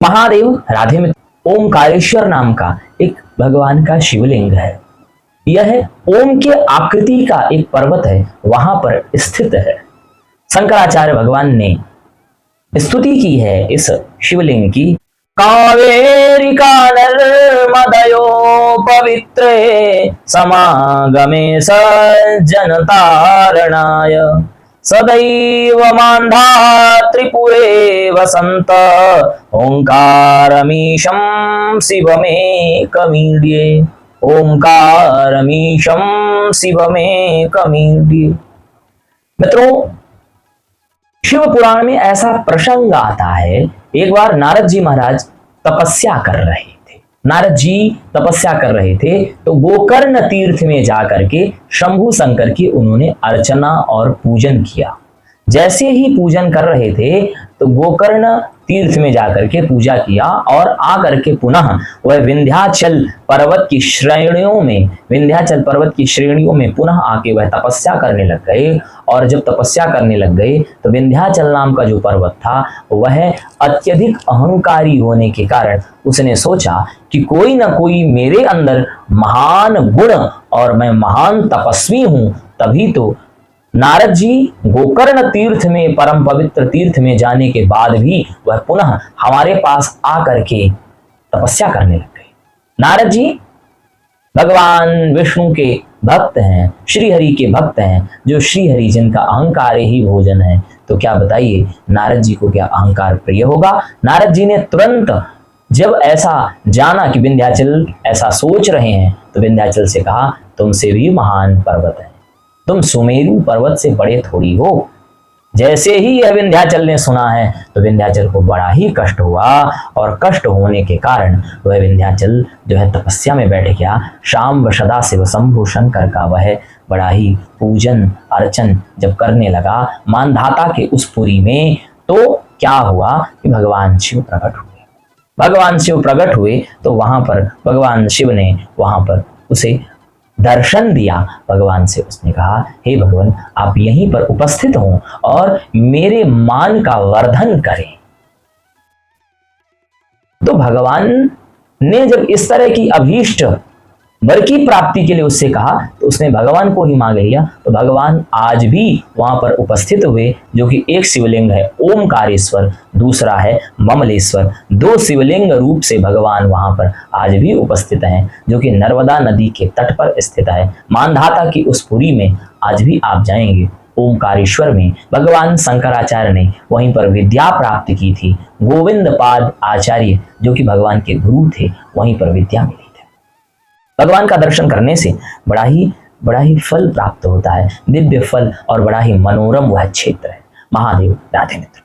महादेव राधे मित्र ओमकारेश्वर नाम का एक भगवान का शिवलिंग है। यह ओम के आकृति का एक पर्वत है, वहां पर स्थित है। शंकराचार्य भगवान ने स्तुति की है इस शिवलिंग की। कावेरिका नर्मदयो पवित्रे समागमे सज्जन तारणाय सदैव मान्धा त्रिपुरे वसंत ओंकारमीशं शिवमेकमीड्ये ओंकारमीशं शिवमेकमीड्ये। मित्रों, शिव पुराण में ऐसा प्रसंग आता है, एक बार नारद जी महाराज तपस्या कर रहे थे। नारद जी तपस्या कर रहे थे तो गोकर्ण तीर्थ में जाकर के शंभु शंकर की उन्होंने अर्चना और पूजन किया। जैसे ही पूजन कर रहे थे तो गोकर्ण तीर्थ में जाकर के पूजा किया और आकर के पुनः वह विंध्याचल पर्वत की श्रेणियों में पुनः आके वह तपस्या करने लग गए। और जब तपस्या करने लग गए तो विंध्याचल नाम का जो पर्वत था वह अत्यधिक अहंकारी होने के कारण उसने सोचा कि कोई ना कोई मेरे अंदर महान गुण और मैं महान तपस्वी हूं, तभी तो नारद जी गोकर्ण तीर्थ में, परम पवित्र तीर्थ में जाने के बाद भी वह पुनः हमारे पास आकर के तपस्या करने लग गए। नारद जी भगवान विष्णु के भक्त हैं, श्री हरि के भक्त हैं, जो श्री हरि जिनका अहंकार ही भोजन है। तो क्या बताइए नारद जी को क्या अहंकार प्रिय होगा? नारद जी ने तुरंत जब ऐसा जाना कि विंध्याचल ऐसा सोच रहे हैं तो विंध्याचल से कहा, तुमसे भी महान पर्वत है, तुम सुमेरु पर्वत से बड़े थोड़ी हो। जैसे ही यह विंध्याचल ने सुना है तो विंध्याचल को बड़ा ही कष्ट हुआ और कष्ट होने के कारण वह विंध्याचल जो है तपस्या में बैठ गया। शाम व सदा शिव शंभु शंकर का वह बड़ा ही पूजन अर्चन जब करने लगा मानधाता के उस पुरी में, तो क्या हुआ कि भगवान शिव प्रकट हुए। भगवान शिव प्रकट हुए तो वहां पर भगवान शिव ने वहां पर उसे दर्शन दिया। भगवान से उसने कहा, हे भगवान, आप यहीं पर उपस्थित हों और मेरे मान का वर्धन करें। तो भगवान ने जब इस तरह की अभीष्ट वर की प्राप्ति के लिए उससे कहा तो उसने भगवान को ही मांग लिया। तो भगवान आज भी वहां पर उपस्थित हुए, जो कि एक शिवलिंग है ओमकारेश्वर, दूसरा है ममलेश्वर। दो शिवलिंग रूप से भगवान वहां पर आज भी उपस्थित हैं, जो कि नर्मदा नदी के तट पर स्थित है। मानधाता की उस पुरी में आज भी आप जाएंगे ओमकारेश्वर में भगवान शंकराचार्य ने वहीं पर विद्या प्राप्त की थी। गोविंद पाद आचार्य जो कि भगवान के गुरु थे, वहीं पर विद्या मिली। भगवान का दर्शन करने से बड़ा ही फल प्राप्त होता है, दिव्य फल, और बड़ा ही मनोरम वह क्षेत्र है। महादेव राधे मित्र।